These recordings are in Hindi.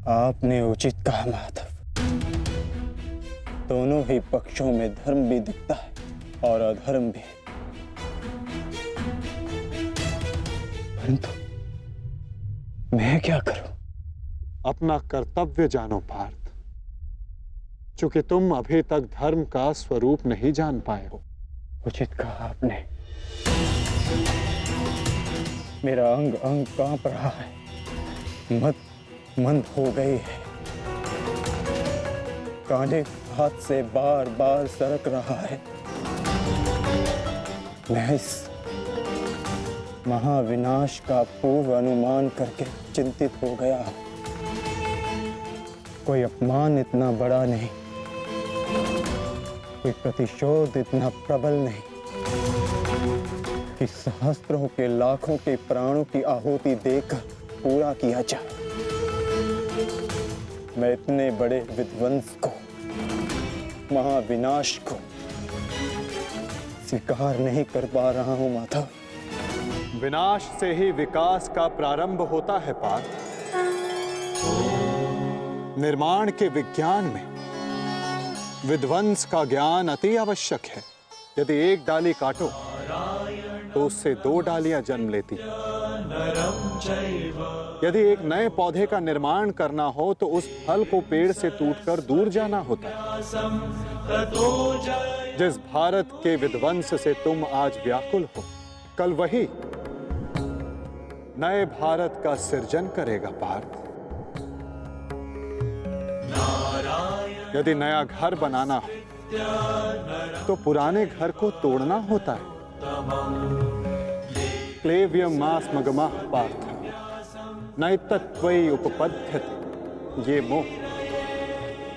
आपने उचित कहा माधव। दोनों ही पक्षों में धर्म भी दिखता है और अधर्म भी। परंतु मैं क्या करूं? अपना कर्तव्य जानो पार्थ। चूंकि तुम अभी तक धर्म का स्वरूप नहीं जान पाए हो। उचित कहा आपने। मेरा अंग अंग कांप रहा है, मंद हो गई है, कांधे हाथ से बार बार सरक रहा है। मैं इस महाविनाश का पूर्व अनुमान करके चिंतित हो गया। कोई अपमान इतना बड़ा नहीं, कोई प्रतिशोध इतना प्रबल नहीं कि सहस्त्रों के लाखों के प्राणों की आहुति देकर पूरा किया जाए। मैं इतने बड़े विध्वंस को, महाविनाश को स्वीकार नहीं कर पा रहा हूं माधव। विनाश से ही विकास का प्रारंभ होता है पार्थ। निर्माण के विज्ञान में विध्वंस का ज्ञान अति आवश्यक है। यदि एक डाली काटो तो उससे दो डालियां जन्म लेती। यदि एक नए पौधे का निर्माण करना हो तो उस फल को पेड़ से टूटकर दूर जाना होता है। जिस भारत के विध्वंस से तुम आज व्याकुल हो, कल वही नए भारत का सृजन करेगा पार्थ। यदि नया घर बनाना हो तो पुराने घर को तोड़ना होता है। क्लेव्यम मास्मगमः पार्थ नैतत्त्वयि उपपद्यते। ये मोह,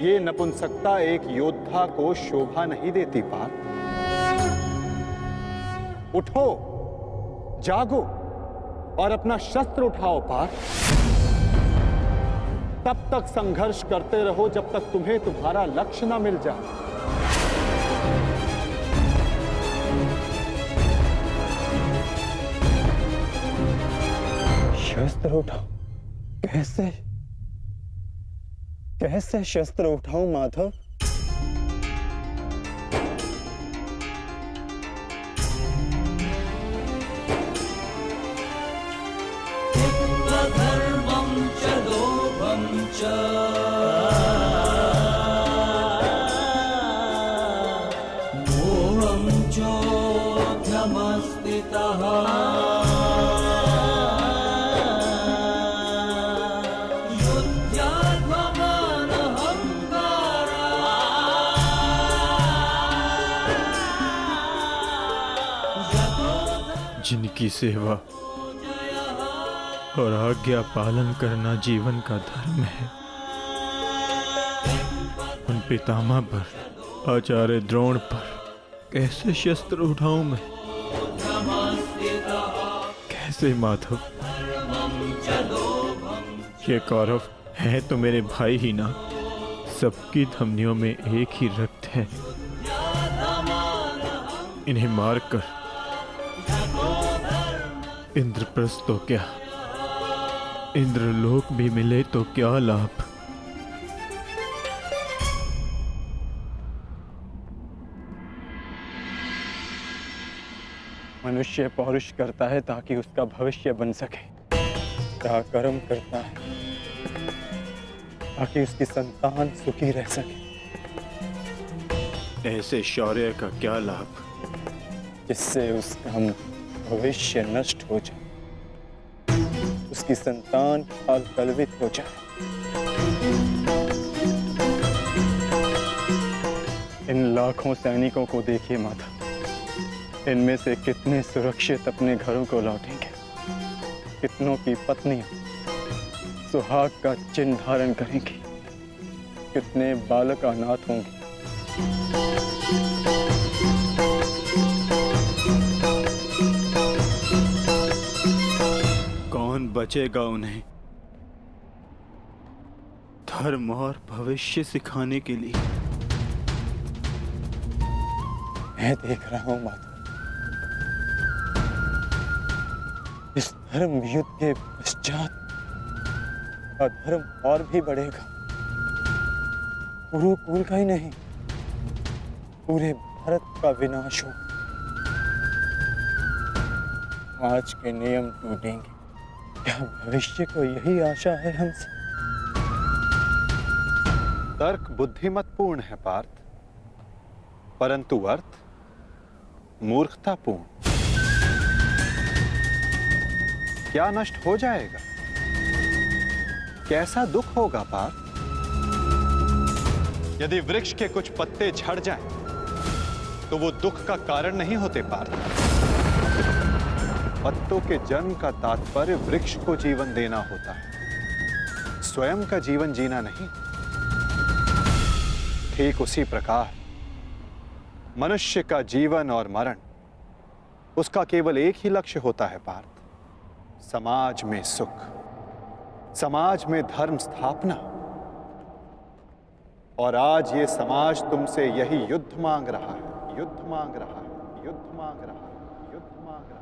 ये नपुंसकता एक योद्धा को शोभा नहीं देती पार्थ। उठो, जागो और अपना शस्त्र उठाओ पार्थ। तब तक संघर्ष करते रहो जब तक तुम्हें तुम्हारा लक्ष्य ना मिल जाए। शस्त्र उठाओ? कैसे कैसे शस्त्र उठाऊं माधव? धर्मं च लोभं च मोहं चोऽध्यमस्थितः जिनकी सेवा और आज्ञा पालन करना जीवन का धर्म है, उन पितामह पर, आचार्य द्रोण पर कैसे शस्त्र उठाऊं मैं? कैसे माधव? ये कौरव है तो मेरे भाई ही ना। सबकी धमनियों में एक ही रक्त है। इन्हें मारकर इंद्रप्रस्थ तो क्या, इंद्रलोक भी मिले तो क्या लाभ? मनुष्य पौरुष करता है ताकि उसका भविष्य बन सके, पराक्रम करता है ताकि उसकी संतान सुखी रह सके। ऐसे शौर्य का क्या लाभ जिससे उसका भविष्य नष्ट हो जाए, उसकी संतान कलवित हो जाए। इन लाखों सैनिकों को देखिए माता, इनमें से कितने सुरक्षित अपने घरों को लौटेंगे, कितनों की पत्नियां सुहाग का चिन्ह धारण करेंगी, कितने बालक अनाथ होंगे। कौन बचेगा उन्हें धर्म और भविष्य सिखाने के लिए? मैं देख रहा हूं माता, इस धर्म युद्ध के पश्चात अधर्म और भी बढ़ेगा। कुरुकुल का ही नहीं, पूरे भारत का विनाश होगा। आज के नियम टूटेंगे। क्या भविष्य को यही आशा है हमसे? तर्क बुद्धिमतपूर्ण है पार्थ, परंतु अर्थ मूर्खतापूर्ण। क्या नष्ट हो जाएगा? कैसा दुख होगा पार्थ? यदि वृक्ष के कुछ पत्ते झड़ जाएं, तो वो दुख का कारण नहीं होते पार्थ। पत्तों के जन्म का तात्पर्य वृक्ष को जीवन देना होता है, स्वयं का जीवन जीना नहीं। ठीक उसी प्रकार मनुष्य का जीवन और मरण, उसका केवल एक ही लक्ष्य होता है पार्थ, समाज में सुख, समाज में धर्म स्थापना। और आज ये समाज तुमसे यही युद्ध मांग रहा है, युद्ध मांग रहा है, युद्ध मांग रहा है, युद्ध मांग रहा है।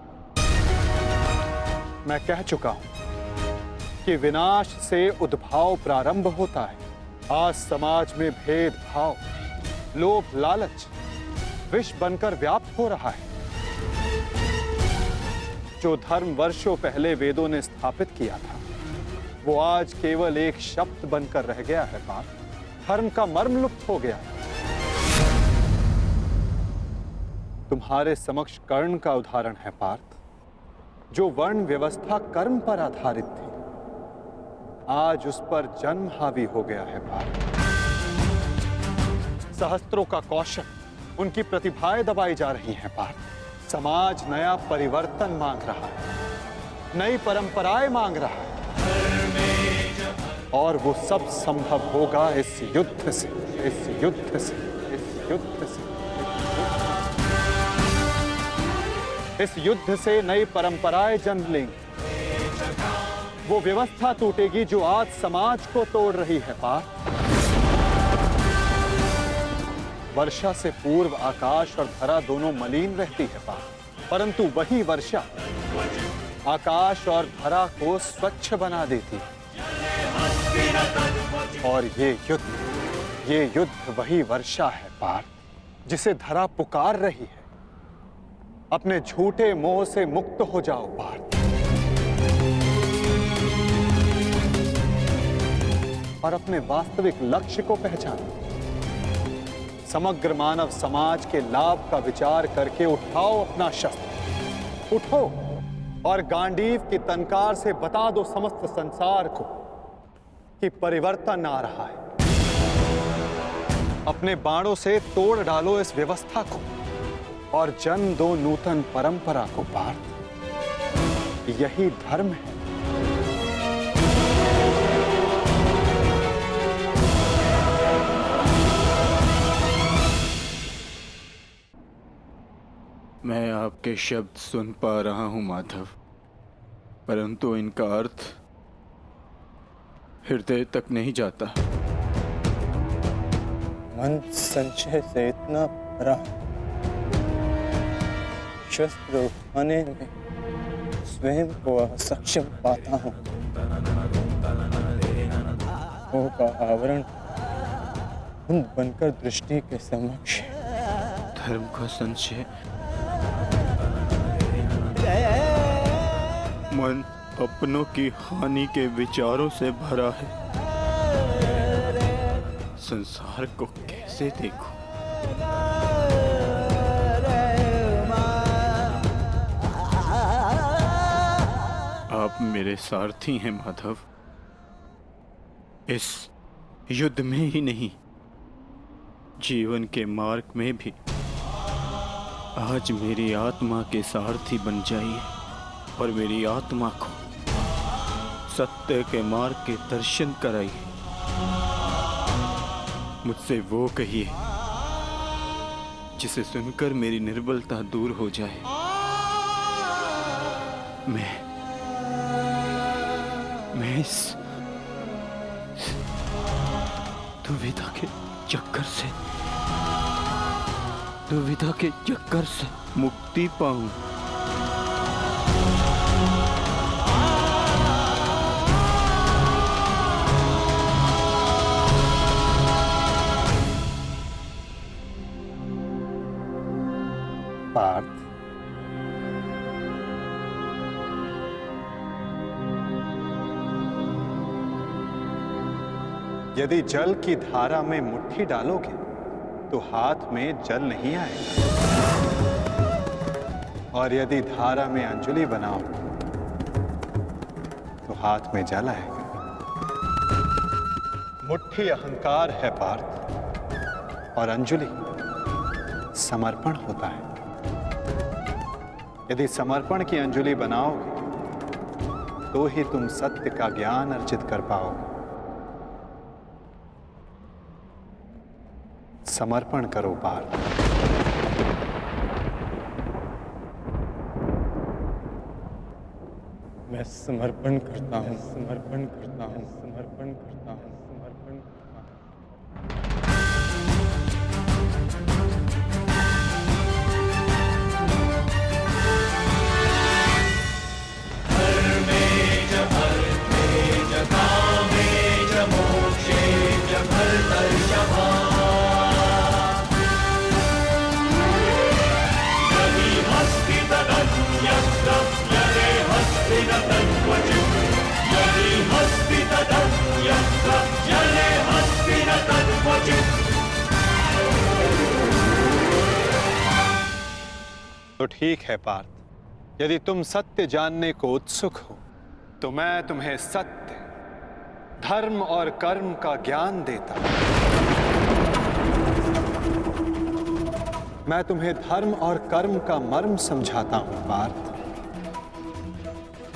मैं कह चुका हूं कि विनाश से उद्भाव प्रारंभ होता है। आज समाज में भेदभाव, लोभ, लालच विष बनकर व्याप्त हो रहा है। जो धर्म वर्षों पहले वेदों ने स्थापित किया था, वो आज केवल एक शब्द बनकर रह गया है पार्थ। धर्म का मर्म लुप्त हो गया। तुम्हारे समक्ष कर्ण का उदाहरण है पार्थ, जो वर्ण व्यवस्था कर्म पर आधारित थी, आज उस पर जन्म हावी हो गया है पार्थ। सहस्त्रों का कौशल, उनकी प्रतिभाएं दबाई जा रही हैं पार्थ। समाज नया परिवर्तन मांग रहा है, नई परंपराएं मांग रहा है, और वो सब संभव होगा इस युद्ध से, इस युद्ध से, इस युद्ध से। इस युद्ध से नई परंपराएं जन्म लेंगी। वो व्यवस्था टूटेगी जो आज समाज को तोड़ रही है पार्थ। वर्षा से पूर्व आकाश और धरा दोनों मलिन रहती है पार्थ, परंतु वही वर्षा आकाश और धरा को स्वच्छ बना देती है। और ये युद्ध वही वर्षा है पार्थ, जिसे धरा पुकार रही है। अपने झूठे मोह से मुक्त हो जाओ पार्थ, और अपने वास्तविक लक्ष्य को पहचानो। समग्र मानव समाज के लाभ का विचार करके उठाओ अपना शस्त्र, उठो और गांडीव की तनकार से बता दो समस्त संसार को कि परिवर्तन आ रहा है। अपने बाणों से तोड़ डालो इस व्यवस्था को और जन्म दो नूतन परंपरा को पार्थ। यही धर्म है। मैं आपके शब्द सुन पा रहा हूं माधव, परंतु इनका अर्थ हृदय तक नहीं जाता। मन संशय से इतना भरा, शस्त्र उठाने में स्वयं को असक्षम पाता हूं। मोह का आवरण धुंध बनकर दृष्टि के समक्ष। धर्म का संशय, मन अपनों की हानि के विचारों से भरा है। संसार को कैसे देखूं? आप मेरे सारथी हैं माधव। इस युद्ध में ही नहीं, जीवन के मार्ग में भी आज मेरी आत्मा के सारथी बन जाइए और मेरी आत्मा को सत्य के मार्ग के दर्शन कराइए। मुझसे वो कहिए जिसे सुनकर मेरी निर्बलता दूर हो जाए। मैं इस दुविधा के चक्कर से मुक्ति पाऊं। यदि जल की धारा में मुट्ठी डालोगे तो हाथ में जल नहीं आएगा, और यदि धारा में अंजलि बनाओगे तो हाथ में जल आएगा। मुट्ठी अहंकार है पार्थ, और अंजलि समर्पण होता है। यदि समर्पण की अंजलि बनाओगे तो ही तुम सत्य का ज्ञान अर्जित कर पाओगे। समर्पण करो पार्थ। मैं समर्पण करता हूँ, समर्पण करता हूँ, समर्पण करता हूँ, समर्पण करता हूँ। धर्मे च अर्थे च कामे च मोक्षे च भरतर्षभा यदि हस्ति तदन्यत्र यदि हस्ति न तद्वचित् यदि हस्ति तदन्यत्र यदि हस्ति न तद्वचित्। तो ठीक है पार्थ, यदि तुम सत्य जानने को उत्सुक हो तो मैं तुम्हें सत्य, धर्म और कर्म का ज्ञान देता हूं। मैं तुम्हें धर्म और कर्म का मर्म समझाता हूं पार्थ।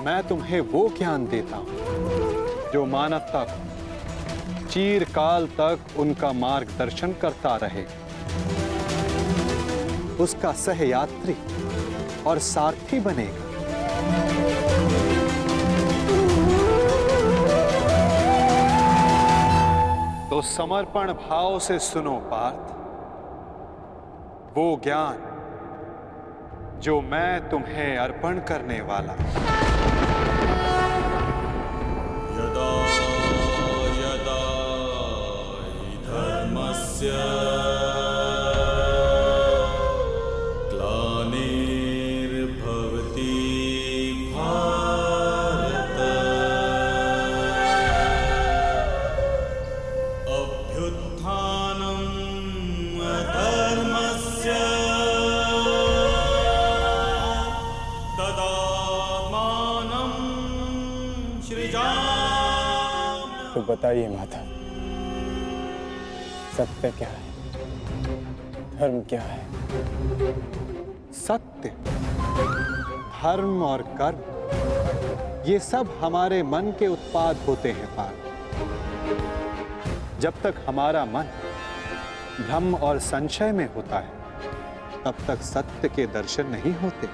मैं तुम्हें वो ज्ञान देता हूं जो मानवता को चिरकाल तक उनका मार्गदर्शन करता रहे, उसका सहयात्री और सारथी बनेगा। तो समर्पण भाव से सुनो पार्थ, वो ज्ञान जो मैं तुम्हें अर्पण करने वाला हूं। यदा यदा हि धर्मस्य ग्लानिर्भवति भारत अभ्युत्थानम् अधर्मस्य तदात्मानं सृजाम्यहम्। तो बताइए माता, सत्य क्या है, धर्म क्या है? सत्य, धर्म और कर्म ये सब हमारे मन के उत्पाद होते हैं पार्थ। जब तक हमारा मन भ्रम और संशय में होता है तब तक सत्य के दर्शन नहीं होते।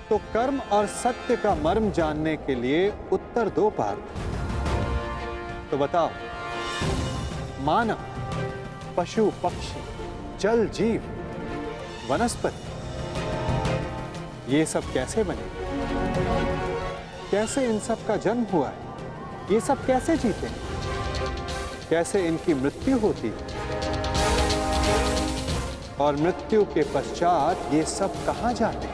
तो कर्म और सत्य का मर्म जानने के लिए उत्तर दो पार्थ। तो बताओ, मानव, पशु पक्षी, जल जीव, वनस्पति ये सब कैसे बने? कैसे इन सब का जन्म हुआ है? ये सब कैसे जीते हैं? कैसे इनकी मृत्यु होती है? और मृत्यु के पश्चात ये सब कहां जाते हैं?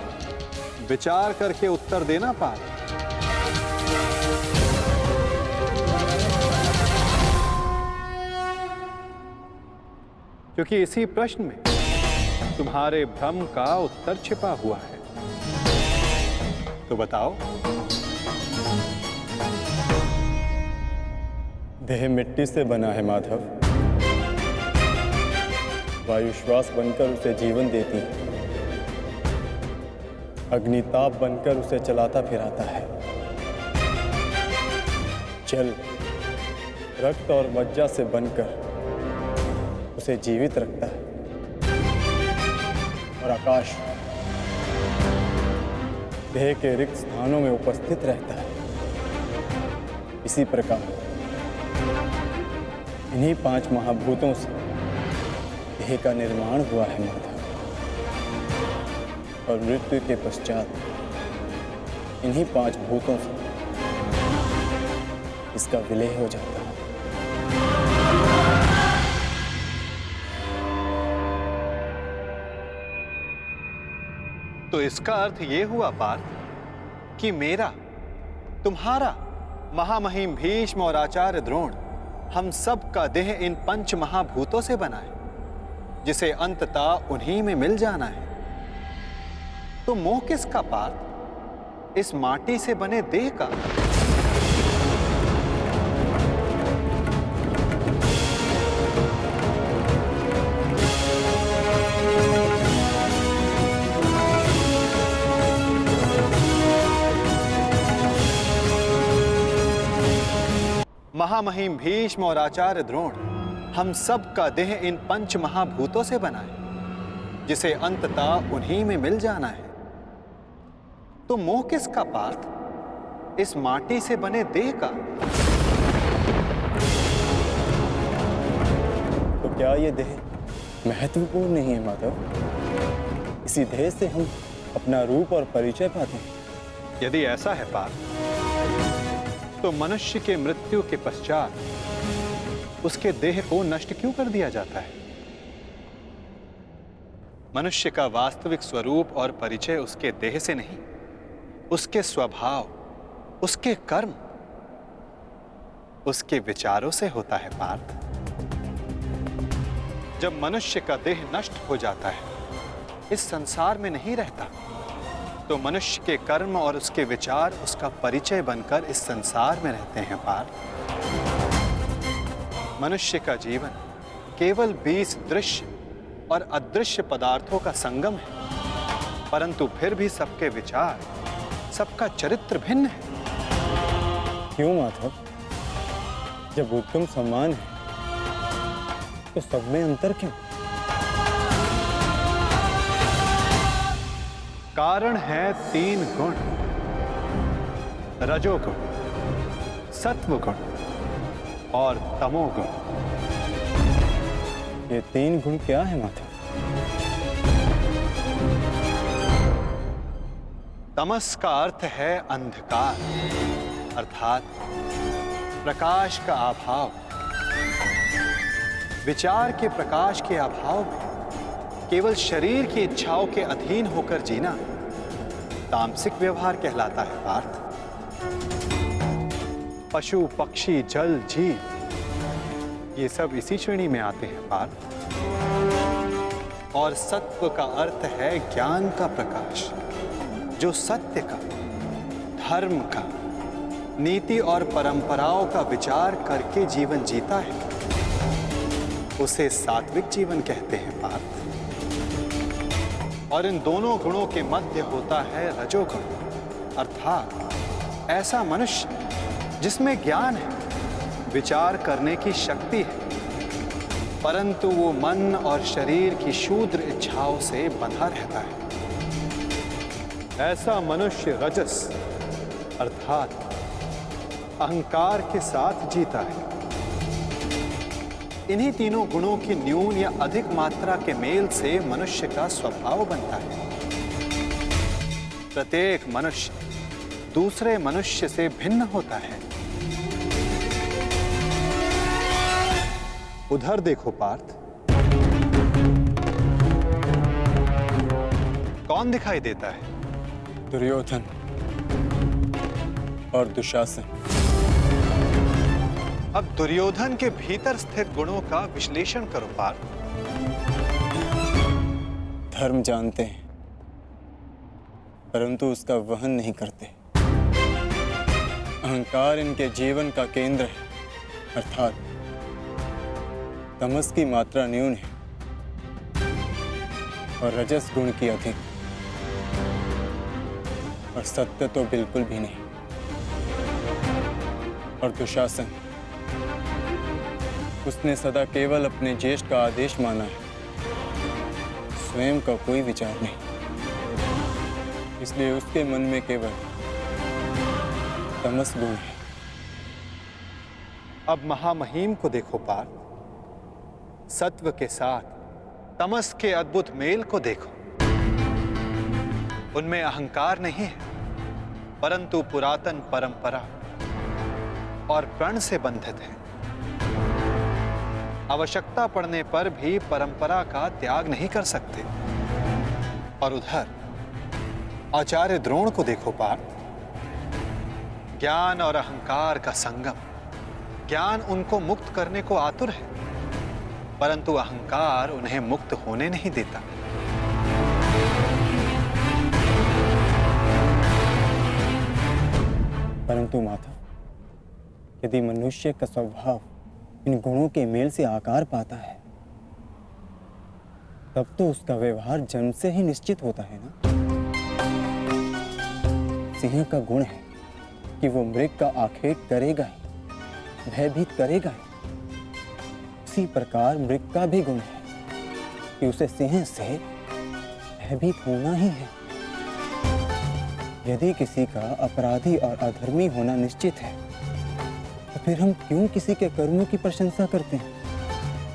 विचार करके उत्तर देना पार्थ। क्योंकि इसी प्रश्न में तुम्हारे भ्रम का उत्तर छिपा हुआ है। तो बताओ। देह मिट्टी से बना है माधव, वायु श्वास बनकर उसे जीवन देती है, अग्निताप बनकर उसे चलाता फिराता है, जल रक्त और मज्जा से बनकर उसे जीवित रखता है, और आकाश देह के रिक्त स्थानों में उपस्थित रहता है। इसी प्रकार इन्हीं 5 महाभूतों से देह का निर्माण हुआ है माधव, और मृत्यु के पश्चात इन्हीं 5 भूतों से इसका विलय हो जाता है। तो इसका अर्थ ये हुआ पार्थ कि मेरा तुम्हारा महामहिम भीष्म और आचार्य द्रोण हम सब का देह इन पंच महाभूतों से बना है, जिसे अंततः उन्हीं में मिल जाना है। तो मोह किसका पार्थ, इस माटी से बने देह का? महामहिम भीष्म और आचार्य द्रोण हम सब का देह इन पंच महाभूतों से बना है, जिसे अंततः उन्हीं में मिल जाना है। तो मोह किसका पार्थ, इस माटी से बने देह का? तो क्या ये देह महत्वपूर्ण नहीं है माधव? इसी देह से हम अपना रूप और परिचय पाते हैं। यदि ऐसा है पार्थ, तो मनुष्य के मृत्यु के पश्चात उसके देह को नष्ट क्यों कर दिया जाता है? मनुष्य का वास्तविक स्वरूप और परिचय उसके देह से नहीं, उसके स्वभाव, उसके कर्म, उसके विचारों से होता है पार्थ। जब मनुष्य का देह नष्ट हो जाता है, इस संसार में नहीं रहता, तो मनुष्य के कर्म और उसके विचार उसका परिचय बनकर इस संसार में रहते हैं पार्थ। मनुष्य का जीवन केवल 20 दृश्य और अदृश्य पदार्थों का संगम है, परंतु फिर भी सबके विचार, सबका चरित्र भिन्न है। क्यों माधव? जब उत्तम सम्मान है तो सब में अंतर क्यों? कारण है 3 गुण, रजोगुण, सत्वगुण और तमोगुण। ये 3 गुण क्या है माधव? तमस का अर्थ है अंधकार, अर्थात प्रकाश का अभाव। विचार के प्रकाश के अभाव में केवल शरीर की इच्छाओं के अधीन होकर जीना तामसिक व्यवहार कहलाता है पार्थ। पशु, पक्षी, जल, जीव ये सब इसी श्रेणी में आते हैं पार्थ। और सत्व का अर्थ है ज्ञान का प्रकाश, जो सत्य का, धर्म का, नीति और परंपराओं का विचार करके जीवन जीता है, उसे सात्विक जीवन कहते हैं पार्थ। और इन दोनों गुणों के मध्य होता है रजोगुण, अर्थात ऐसा मनुष्य जिसमें ज्ञान है, विचार करने की शक्ति है, परंतु वो मन और शरीर की शूद्र इच्छाओं से बंधा रहता है। ऐसा मनुष्य रजस अर्थात अहंकार के साथ जीता है। इन्हीं तीनों गुणों की न्यून या अधिक मात्रा के मेल से मनुष्य का स्वभाव बनता है। प्रत्येक मनुष्य दूसरे मनुष्य से भिन्न होता है। उधर देखो पार्थ, कौन दिखाई देता है? दुर्योधन और दुशासन। अब दुर्योधन के भीतर स्थित गुणों का विश्लेषण करो पार्थ। धर्म जानते हैं, परंतु उसका वहन नहीं करते। अहंकार इनके जीवन का केंद्र है, अर्थात तमस की मात्रा न्यून है और रजस गुण की अधिक, और सत्य तो बिल्कुल भी नहीं। और दुशासन, उसने सदा केवल अपने ज्येष्ठ का आदेश माना है, स्वयं का कोई विचार नहीं, इसलिए उसके मन में केवल तमस गुण है। अब महामहिम को देखो पार्थ, सत्व के साथ तमस के अद्भुत मेल को देखो। उनमें अहंकार नहीं है, परंतु पुरातन परंपरा और प्रण से बंधित है। आवश्यकता पड़ने पर भी परंपरा का त्याग नहीं कर सकते। और उधर आचार्य द्रोण को देखो पार्थ, ज्ञान और अहंकार का संगम। ज्ञान उनको मुक्त करने को आतुर है, परंतु अहंकार उन्हें मुक्त होने नहीं देता। परंतु माता, यदि मनुष्य का स्वभाव इन गुणों के मेल से आकार पाता है, तब तो उसका व्यवहार जन्म से ही निश्चित होता है ना। सिंह का गुण है कि वो मृग का आखेट करेगा ही, भयभीत करेगा ही। उसी प्रकार मृग का भी गुण है कि उसे सिंह से भयभीत होना ही है। यदि किसी का अपराधी और अधर्मी होना निश्चित है, तो फिर हम क्यों किसी के कर्मों की प्रशंसा करते हैं?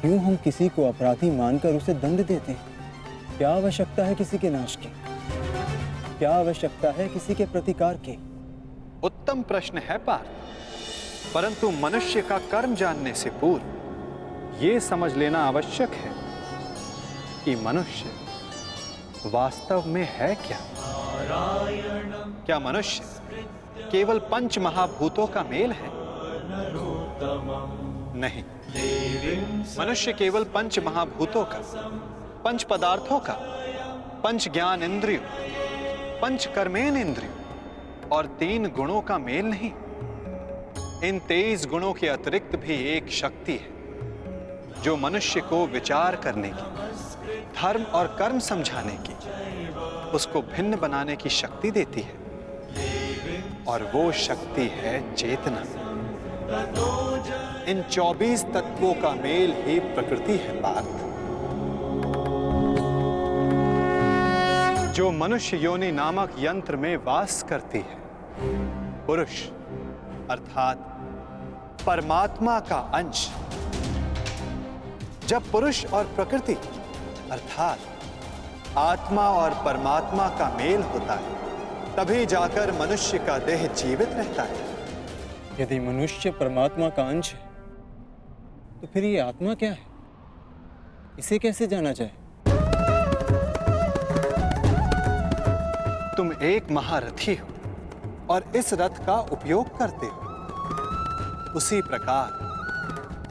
क्यों हम किसी को अपराधी मानकर उसे दंड देते हैं? क्या आवश्यकता है किसी के नाश की? क्या आवश्यकता है किसी के प्रतिकार की? उत्तम प्रश्न है पार्थ, परंतु मनुष्य का कर्म जानने से पूर्व यह समझ लेना आवश्यक है कि मनुष्य वास्तव में है क्या। क्या मनुष्य केवल पंच महाभूतों का मेल है? नहीं, मनुष्य केवल पंच महाभूतों का, पंच पदार्थों का, पंच ज्ञान इंद्रियों, पंच कर्मेन इंद्रियों और 3 गुणों का मेल नहीं। इन 23 गुणों के अतिरिक्त भी एक शक्ति है जो मनुष्य को विचार करने की, धर्म और कर्म समझाने की, उसको भिन्न बनाने की शक्ति देती है, और वो शक्ति है चेतना। इन 24 तत्वों का मेल ही प्रकृति है पार्थ। जो मनुष्य योनि नामक यंत्र में वास करती है, पुरुष अर्थात परमात्मा का अंश। जब पुरुष और प्रकृति अर्थात आत्मा और परमात्मा का मेल होता है, तभी जाकर मनुष्य का देह जीवित रहता है। यदि मनुष्य परमात्मा का अंश है, तो फिर ये आत्मा क्या है? इसे कैसे जाना जाए? तुम एक महारथी हो और इस रथ का उपयोग करते हो। उसी प्रकार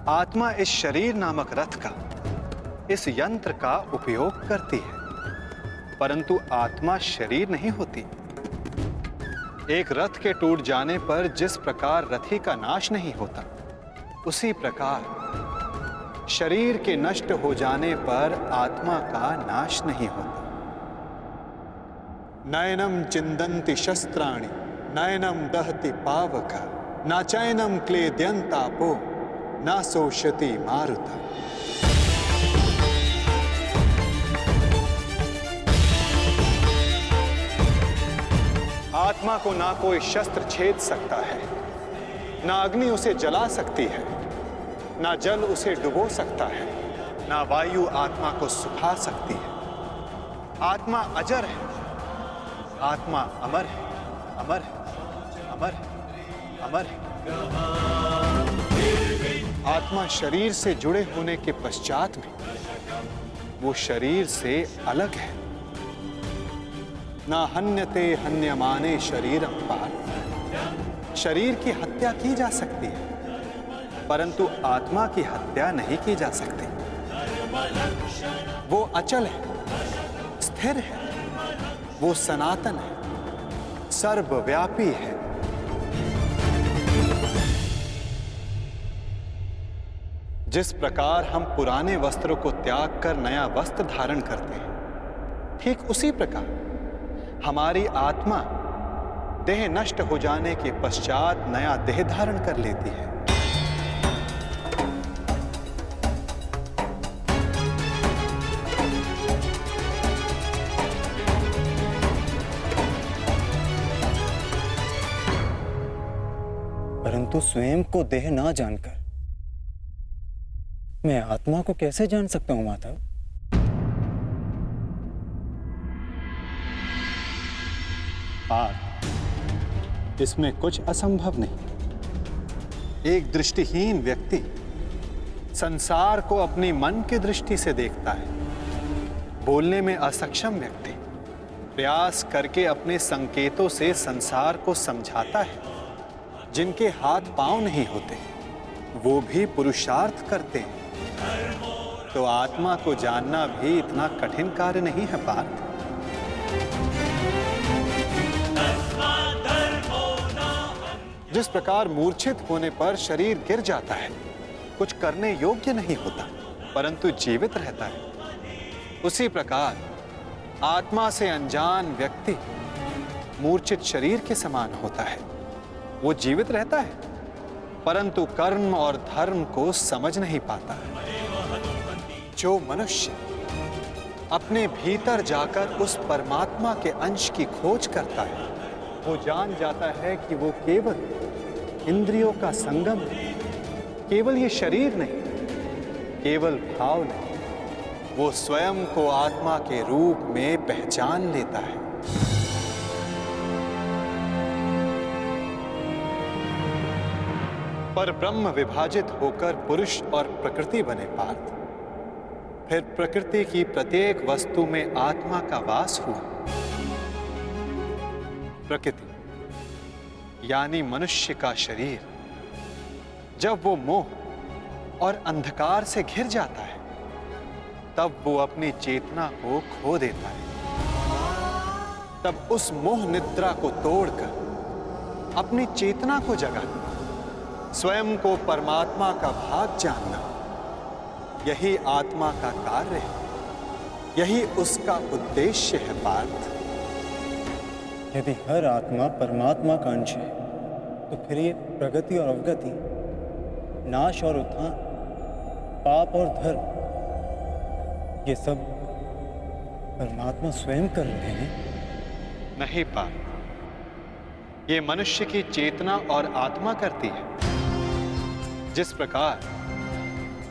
आत्मा इस शरीर नामक रथ का, इस यंत्र का उपयोग करती है, परंतु आत्मा शरीर नहीं होती। एक रथ के टूट जाने पर जिस प्रकार रथी का नाश नहीं होता, उसी प्रकार शरीर के नष्ट हो जाने पर आत्मा का नाश नहीं होता। नयनम चिंदन्ति शस्त्राणि, नयनम दहति पावक, न चैनम क्लेद्यन्तापो, न शोषति मारुता। आत्मा को ना कोई शस्त्र छेद सकता है, ना अग्नि उसे जला सकती है, ना जल उसे डुबो सकता है, ना वायु आत्मा को सुखा सकती है। आत्मा अजर है, आत्मा अमर है, अमर है, अमर है, अमर है। आत्मा शरीर से जुड़े होने के पश्चात भी वो शरीर से अलग है। ना हन्यते हन्यमाने शरीरम पार्थ। शरीर की हत्या की जा सकती है, परंतु आत्मा की हत्या नहीं की जा सकती। वो अचल है, स्थिर है, वो सनातन है, सर्वव्यापी है। जिस प्रकार हम पुराने वस्त्रों को त्याग कर नया वस्त्र धारण करते हैं, ठीक उसी प्रकार हमारी आत्मा देह नष्ट हो जाने के पश्चात नया देह धारण कर लेती है। परंतु स्वयं को देह ना जानकर मैं आत्मा को कैसे जान सकता हूं माता? पार्थ, इसमें कुछ असंभव नहीं। एक दृष्टिहीन व्यक्ति संसार को अपनी मन की दृष्टि से देखता है। बोलने में असक्षम व्यक्ति प्रयास करके अपने संकेतों से संसार को समझाता है। जिनके हाथ पांव नहीं होते वो भी पुरुषार्थ करते हैं, तो आत्मा को जानना भी इतना कठिन कार्य नहीं है पार्थ। जिस प्रकार मूर्छित होने पर शरीर गिर जाता है, कुछ करने योग्य नहीं होता परंतु जीवित रहता है, उसी प्रकार आत्मा से अनजान व्यक्ति मूर्छित शरीर के समान होता है। वो जीवित रहता है परंतु कर्म और धर्म को समझ नहीं पाता। जो मनुष्य अपने भीतर जाकर उस परमात्मा के अंश की खोज करता है, वो जान जाता है कि वो केवल इंद्रियों का संगम है, केवल ये शरीर नहीं, केवल भाव नहीं, वो स्वयं को आत्मा के रूप में पहचान लेता है। पर ब्रह्म विभाजित होकर पुरुष और प्रकृति बने पार्थ। फिर प्रकृति की प्रत्येक वस्तु में आत्मा का वास हुआ। प्रकृति यानी मनुष्य का शरीर जब वो मोह और अंधकार से घिर जाता है, तब वो अपनी चेतना को खो देता है। तब उस मोह निद्रा को तोड़कर अपनी चेतना को जगाना, स्वयं को परमात्मा का भाग जानना, यही आत्मा का कार्य है, यही उसका उद्देश्य है पार्थ। यदि हर आत्मा परमात्मा का अंश है तो फिर ये प्रगति और अवगति, नाश और उत्थान, पाप और धर्म, ये सब परमात्मा स्वयं कर रहे हैं। नहीं पार्थ, ये मनुष्य की चेतना और आत्मा करती है। जिस प्रकार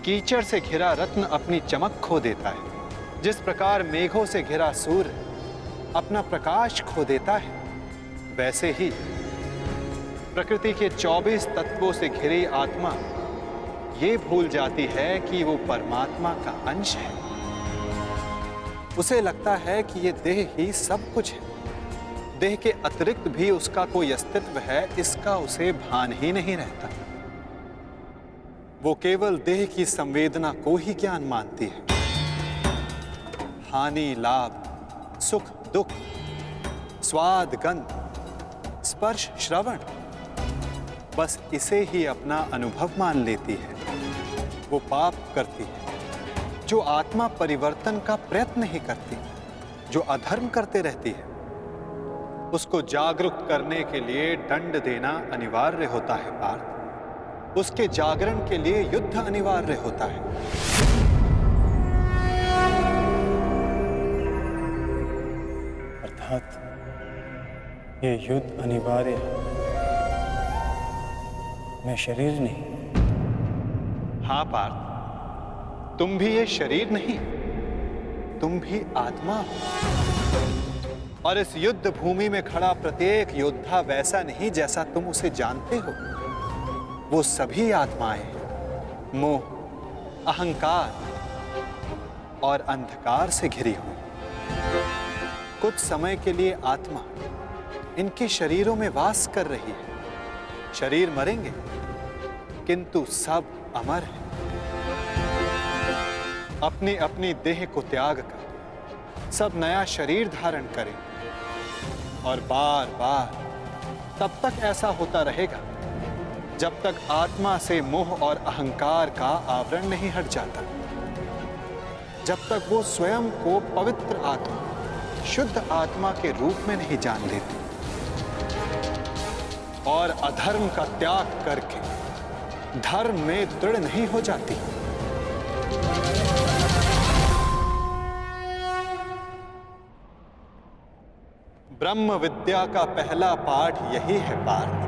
कीचड़ से घिरा रत्न अपनी चमक खो देता है, जिस प्रकार मेघों से घिरा सूर्य अपना प्रकाश खो देता है, वैसे ही प्रकृति के 24 तत्वों से घिरी आत्मा ये भूल जाती है कि वो परमात्मा का अंश है। उसे लगता है कि ये देह ही सब कुछ है, देह के अतिरिक्त भी उसका कोई अस्तित्व है, इसका उसे भान ही नहीं रहता। वो केवल देह की संवेदना को ही ज्ञान मानती है। हानि लाभ, सुख दुख, स्वाद गंध, स्पर्श श्रवण, बस इसे ही अपना अनुभव मान लेती है। वो पाप करती है जो आत्मा परिवर्तन का प्रयत्न नहीं करती, जो अधर्म करते रहती है। उसको जागरूक करने के लिए दंड देना अनिवार्य होता है पार्थ। उसके जागरण के लिए युद्ध अनिवार्य होता है। अर्थात ये युद्ध अनिवार्य है, मैं शरीर नहीं। हाँ पार्थ, तुम भी ये शरीर नहीं, तुम भी आत्मा हो। और इस युद्ध भूमि में खड़ा प्रत्येक योद्धा वैसा नहीं जैसा तुम उसे जानते हो। वो सभी आत्माएं मोह, अहंकार और अंधकार से घिरी हुई। कुछ समय के लिए आत्मा इनके शरीरों में वास कर रही है। शरीर मरेंगे किंतु सब अमर है। अपनी अपनी देह को त्याग कर सब नया शरीर धारण करें और बार बार तब तक ऐसा होता रहेगा जब तक आत्मा से मोह और अहंकार का आवरण नहीं हट जाता, जब तक वो स्वयं को पवित्र आत्मा, शुद्ध आत्मा के रूप में नहीं जान लेती और अधर्म का त्याग करके धर्म में दृढ़ नहीं हो जाती। ब्रह्म विद्या का पहला पाठ यही है पार्थ।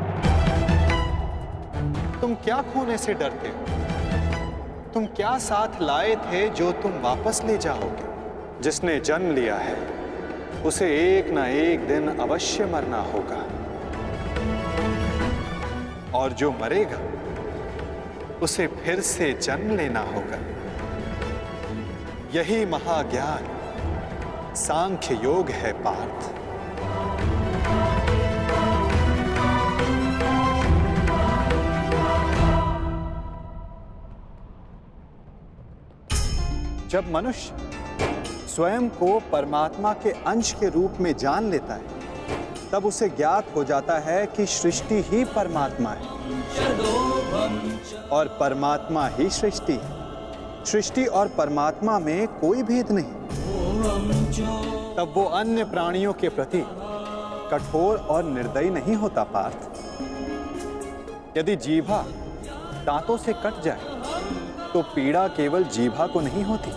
तुम क्या खोने से डरते हो? तुम क्या साथ लाए थे जो तुम वापस ले जाओगे? जिसने जन्म लिया है उसे एक ना एक दिन अवश्य मरना होगा, और जो मरेगा उसे फिर से जन्म लेना होगा। यही महाज्ञान सांख्य योग है पार्थ। जब मनुष्य स्वयं को परमात्मा के अंश के रूप में जान लेता है, तब उसे ज्ञात हो जाता है कि सृष्टि ही परमात्मा है और परमात्मा ही सृष्टि है। सृष्टि और परमात्मा में कोई भेद नहीं। तब वो अन्य प्राणियों के प्रति कठोर और निर्दयी नहीं होता पार्थ। यदि जीभा दांतों से कट जाए तो पीड़ा केवल जीभा को नहीं होती,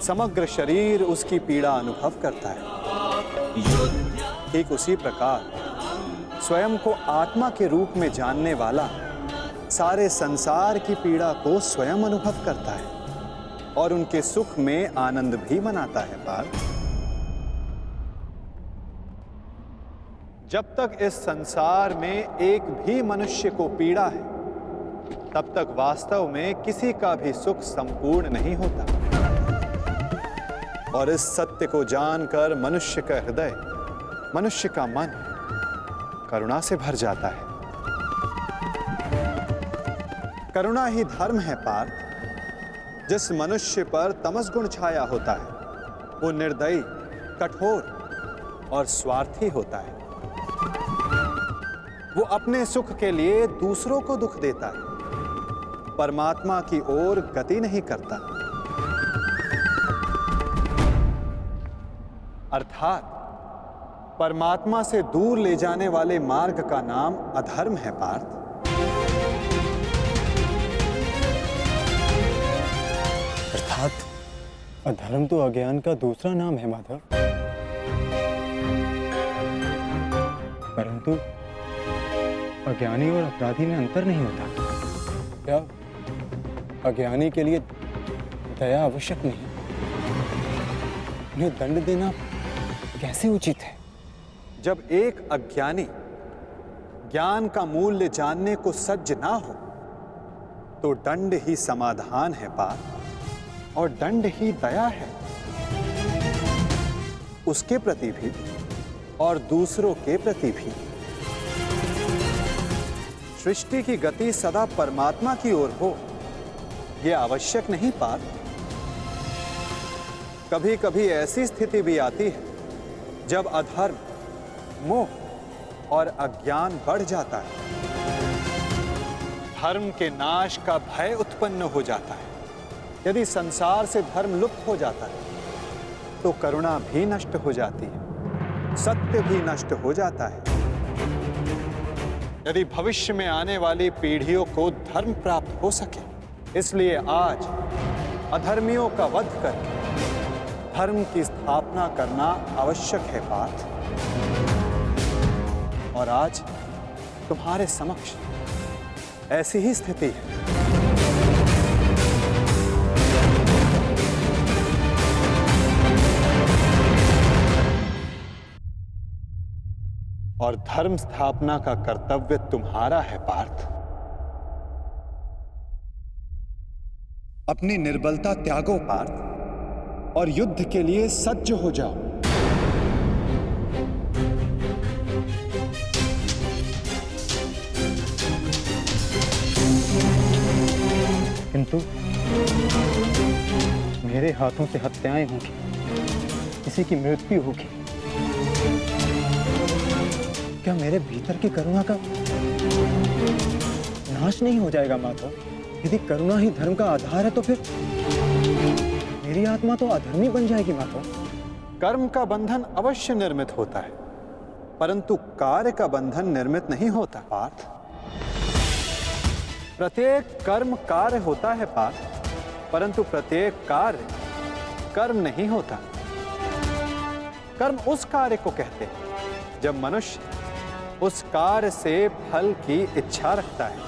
समग्र शरीर उसकी पीड़ा अनुभव करता है। ठीक उसी प्रकार स्वयं को आत्मा के रूप में जानने वाला सारे संसार की पीड़ा को स्वयं अनुभव करता है और उनके सुख में आनंद भी मनाता है पार्थ। जब तक इस संसार में एक भी मनुष्य को पीड़ा है, तब तक वास्तव में किसी का भी सुख संपूर्ण नहीं होता। और इस सत्य को जानकर मनुष्य का हृदय, मनुष्य का मन करुणा से भर जाता है। करुणा ही धर्म है पार्थ। जिस मनुष्य पर तमस गुण छाया होता है वो निर्दयी, कठोर और स्वार्थी होता है। वो अपने सुख के लिए दूसरों को दुख देता है, परमात्मा की ओर गति नहीं करता। अर्थात परमात्मा से दूर ले जाने वाले मार्ग का नाम अधर्म है पार्थ। अर्थात अधर्म तो अज्ञान का दूसरा नाम है माधव। परंतु अज्ञानी और अपराधी में अंतर नहीं होता। क्या अज्ञानी के लिए दया आवश्यक नहीं? उन्हें दंड देना कैसे उचित है? जब एक अज्ञानी ज्ञान का मूल्य जानने को सज्ज ना हो तो दंड ही समाधान है पार्थ, और दंड ही दया है, उसके प्रति भी और दूसरों के प्रति भी। सृष्टि की गति सदा परमात्मा की ओर हो, यह आवश्यक नहीं पार्थ। कभी कभी ऐसी स्थिति भी आती है जब अधर्म, मोह और अज्ञान बढ़ जाता है। धर्म के नाश का भय उत्पन्न हो जाता है। यदि संसार से धर्म लुप्त हो जाता है तो करुणा भी नष्ट हो जाती है, सत्य भी नष्ट हो जाता है। यदि भविष्य में आने वाली पीढ़ियों को धर्म प्राप्त हो सके, इसलिए आज अधर्मियों का वध करके धर्म की स्थापना करना आवश्यक है पार्थ। और आज तुम्हारे समक्ष ऐसी ही स्थिति है। और धर्म स्थापना का कर्तव्य तुम्हारा है पार्थ। अपनी निर्बलता त्यागो पार्थ और युद्ध के लिए सज्ज हो जाओ। किंतु मेरे हाथों से हत्याएं होंगी, किसी की मृत्यु होगी। क्या मेरे भीतर की करुणा का नाश नहीं हो जाएगा माधव? यदि करुणा ही धर्म का आधार है तो फिर मेरी आत्मा तो अधर्मी बन जाएगी माधव। कर्म का बंधन अवश्य निर्मित होता है, परंतु कार्य का बंधन निर्मित नहीं होता पार्थ। प्रत्येक कर्म कार्य होता है पार्थ, परंतु प्रत्येक कार्य कर्म नहीं होता। कर्म उस कार्य को कहते हैं जब मनुष्य उस कार्य से फल की इच्छा रखता है।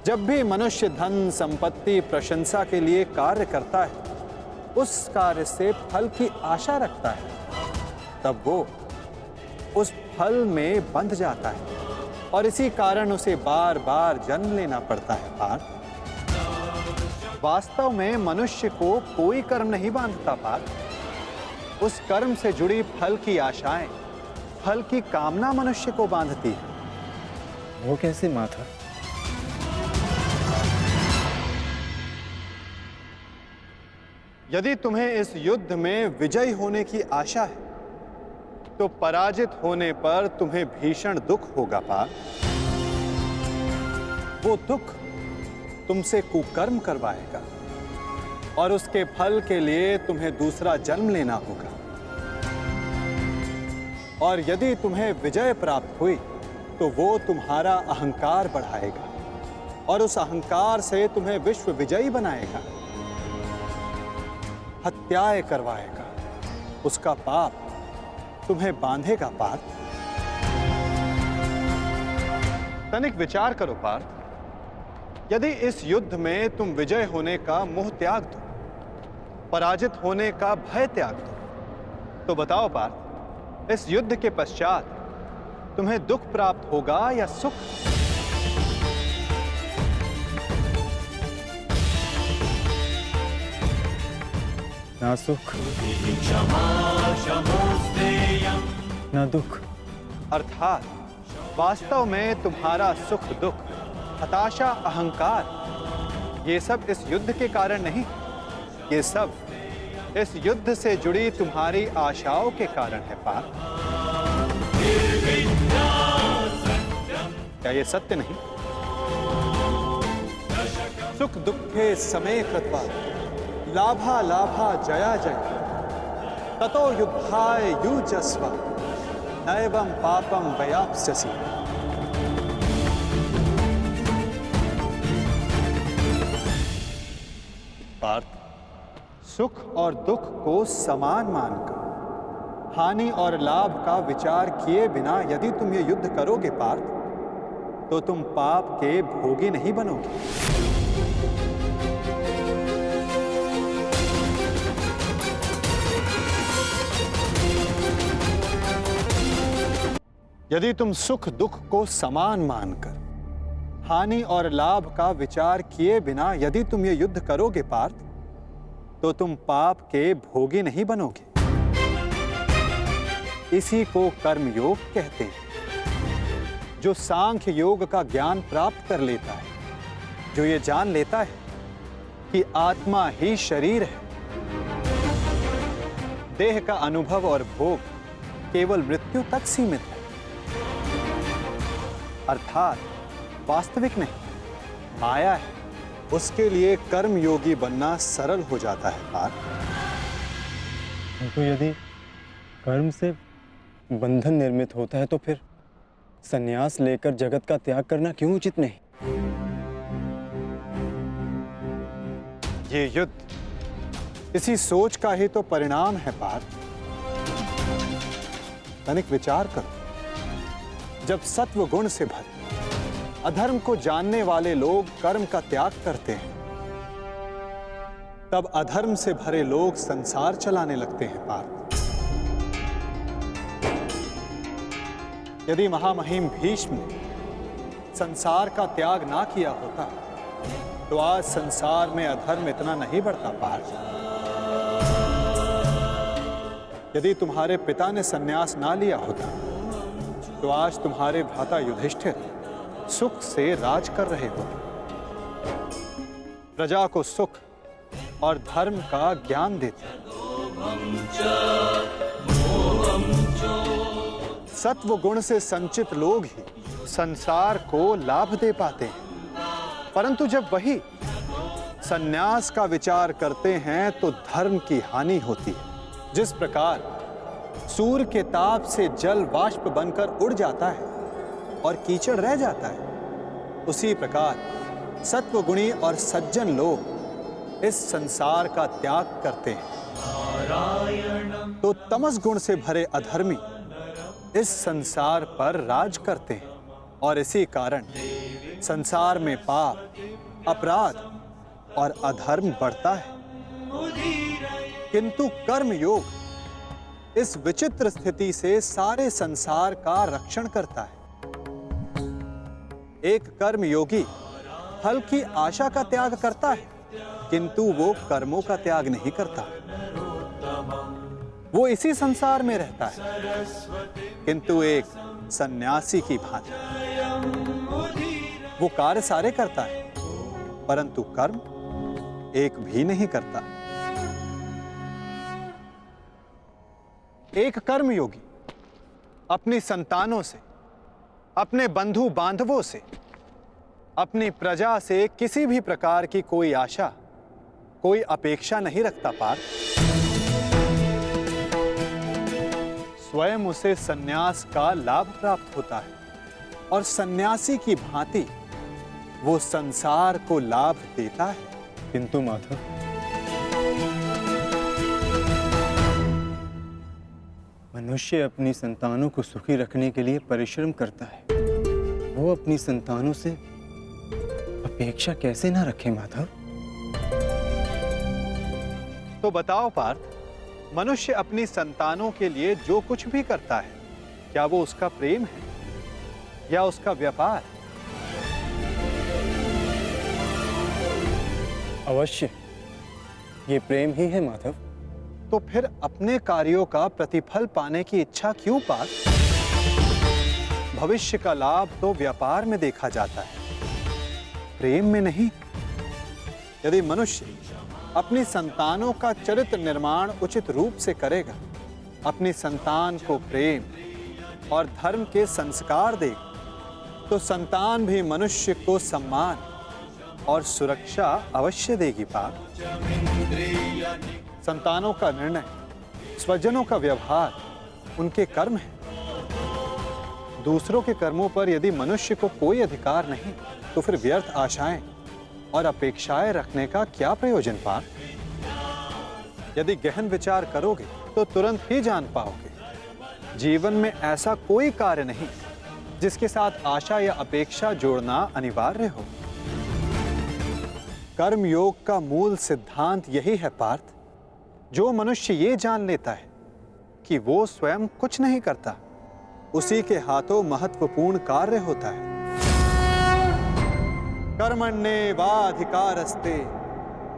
जब भी मनुष्य धन, संपत्ति, प्रशंसा के लिए कार्य करता है, उस कार्य से फल की आशा रखता है, तब वो उस फल में बंध जाता है और इसी कारण उसे बार बार जन्म लेना पड़ता है पार्थ। वास्तव में मनुष्य को कोई कर्म नहीं बांधता पार्थ। उस कर्म से जुड़ी फल की आशाएं, फल की कामना मनुष्य को बांधती है। वो कैसे माधव? यदि तुम्हें इस युद्ध में विजयी होने की आशा है तो पराजित होने पर तुम्हें भीषण दुख होगा पार्थ। वो दुख तुमसे कुकर्म करवाएगा और उसके फल के लिए तुम्हें दूसरा जन्म लेना होगा। और यदि तुम्हें विजय प्राप्त हुई तो वो तुम्हारा अहंकार बढ़ाएगा और उस अहंकार से तुम्हें विश्व विजयी बनाएगा, हत्याएं करवाएगा, उसका पाप तुम्हें बांधेगा पार्थ। तनिक विचार करो पार्थ, यदि इस युद्ध में तुम विजय होने का मोह त्याग दो, पराजित होने का भय त्याग दो, तो बताओ पार्थ, इस युद्ध के पश्चात तुम्हें दुख प्राप्त होगा या सुख? ना सुख क्षमा शमोस्तेयम् ना दुख। अर्थात वास्तव में तुम्हारा सुख दुख, हताशा, अहंकार, ये सब इस युद्ध के कारण नहीं, ये सब इस युद्ध से जुड़ी तुम्हारी आशाओं के कारण है पार्थ। क्या ये सत्य नहीं? सुख दुखे समे कृत्वा लाभा लाभा जया जय ततो युद्धाय युजस्व नैवं पापम वयाप्स्यसि। पार्थ, सुख और दुख को समान मानकर हानि और लाभ का विचार किए बिना यदि तुम ये युद्ध करोगे पार्थ, तो तुम पाप के भोगी नहीं बनोगे। यदि तुम सुख दुख को समान मानकर हानि और लाभ का विचार किए बिना यदि तुम ये युद्ध करोगे पार्थ, तो तुम पाप के भोगी नहीं बनोगे। इसी को कर्म योग कहते हैं। जो सांख्य योग का ज्ञान प्राप्त कर लेता है, जो ये जान लेता है कि आत्मा ही शरीर है, देह का अनुभव और भोग केवल मृत्यु तक सीमित है, अर्थात वास्तविक नहीं, माया है, उसके लिए कर्म योगी बनना सरल हो जाता है पार्थ। तो यदि कर्म से बंधन निर्मित होता है तो फिर संन्यास लेकर जगत का त्याग करना क्यों उचित नहीं? ये युद्ध इसी सोच का ही तो परिणाम है पार्थ। तनिक विचार करो, जब सत्व गुण से भरे अधर्म को जानने वाले लोग कर्म का त्याग करते हैं, तब अधर्म से भरे लोग संसार चलाने लगते हैं पार्थ। यदि महामहिम भीष्म ने संसार का त्याग ना किया होता तो आज संसार में अधर्म इतना नहीं बढ़ता पार्थ। यदि तुम्हारे पिता ने संन्यास ना लिया होता तो आज तुम्हारे भ्राता युधिष्ठिर सुख से राज कर रहे होते, प्रजा को सुख और धर्म का ज्ञान देते। सत्व गुण से संचित लोग ही संसार को लाभ दे पाते हैं, परंतु जब वही संन्यास का विचार करते हैं तो धर्म की हानि होती है। जिस प्रकार सूर्य के ताप से जल वाष्प बनकर उड़ जाता है और कीचड़ रह जाता है, उसी प्रकार सत्वगुणी और सज्जन लोग इस संसार का त्याग करते हैं, तो तमस गुण से भरे अधर्मी इस संसार पर राज करते हैं और इसी कारण संसार में पाप, अपराध और अधर्म बढ़ता है। किंतु कर्म योग इस विचित्र स्थिति से सारे संसार का रक्षण करता है। एक कर्म योगी फल की आशा का त्याग करता है, किंतु वो कर्मों का त्याग नहीं करता। वो इसी संसार में रहता है, किंतु एक सन्यासी की भांति वो कार्य सारे करता है, परंतु कर्म एक भी नहीं करता। एक कर्मयोगी अपनी संतानों से, अपने बंधु बांधवों से, अपनी प्रजा से किसी भी प्रकार की कोई आशा, कोई अपेक्षा नहीं रखता पार्थ। स्वयं उसे सन्यास का लाभ प्राप्त होता है और सन्यासी की भांति वो संसार को लाभ देता है। किंतु माधव, मनुष्य अपनी संतानों को सुखी रखने के लिए परिश्रम करता है, वो अपनी संतानों से अपेक्षा कैसे ना रखे माधव? तो बताओ पार्थ, मनुष्य अपनी संतानों के लिए जो कुछ भी करता है, क्या वो उसका प्रेम है या उसका व्यापार? अवश्य ये प्रेम ही है माधव। तो फिर अपने कार्यों का प्रतिफल पाने की इच्छा क्यों पार्थ? भविष्य का लाभ तो व्यापार में देखा जाता है, प्रेम में नहीं। यदि मनुष्य अपनी संतानों का चरित्र निर्माण उचित रूप से करेगा, अपनी संतान को प्रेम और धर्म के संस्कार देगा, तो संतान भी मनुष्य को सम्मान और सुरक्षा अवश्य देगी पार्थ। संतानों का निर्णय, स्वजनों का व्यवहार उनके कर्म है। दूसरों के कर्मों पर यदि मनुष्य को कोई अधिकार नहीं, तो फिर व्यर्थ आशाएं और अपेक्षाएं रखने का क्या प्रयोजन पार्थ? यदि गहन विचार करोगे तो तुरंत ही जान पाओगे, जीवन में ऐसा कोई कार्य नहीं जिसके साथ आशा या अपेक्षा जोड़ना अनिवार्य हो। कर्म योग का मूल सिद्धांत यही है पार्थ। जो मनुष्य ये जान लेता है कि वो स्वयं कुछ नहीं करता, उसी के हाथों महत्वपूर्ण कार्य होता है। कर्मण्येवाधिकारस्ते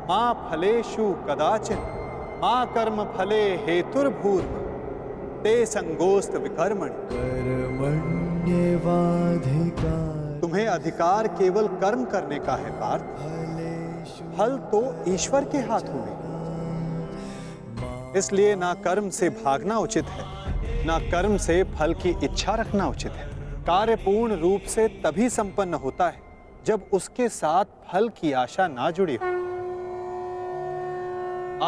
मा फलेषु कदाचिन मा कर्म फले हेतुर्भूर्म ते संगोस्त विकर्मणि। तुम्हें अधिकार केवल कर्म करने का है पार्थ, फल तो ईश्वर के हाथों में। इसलिए ना कर्म से भागना उचित है, ना कर्म से फल की इच्छा रखना उचित है। कार्य पूर्ण रूप से तभी संपन्न होता है जब उसके साथ फल की आशा ना जुड़ी हो।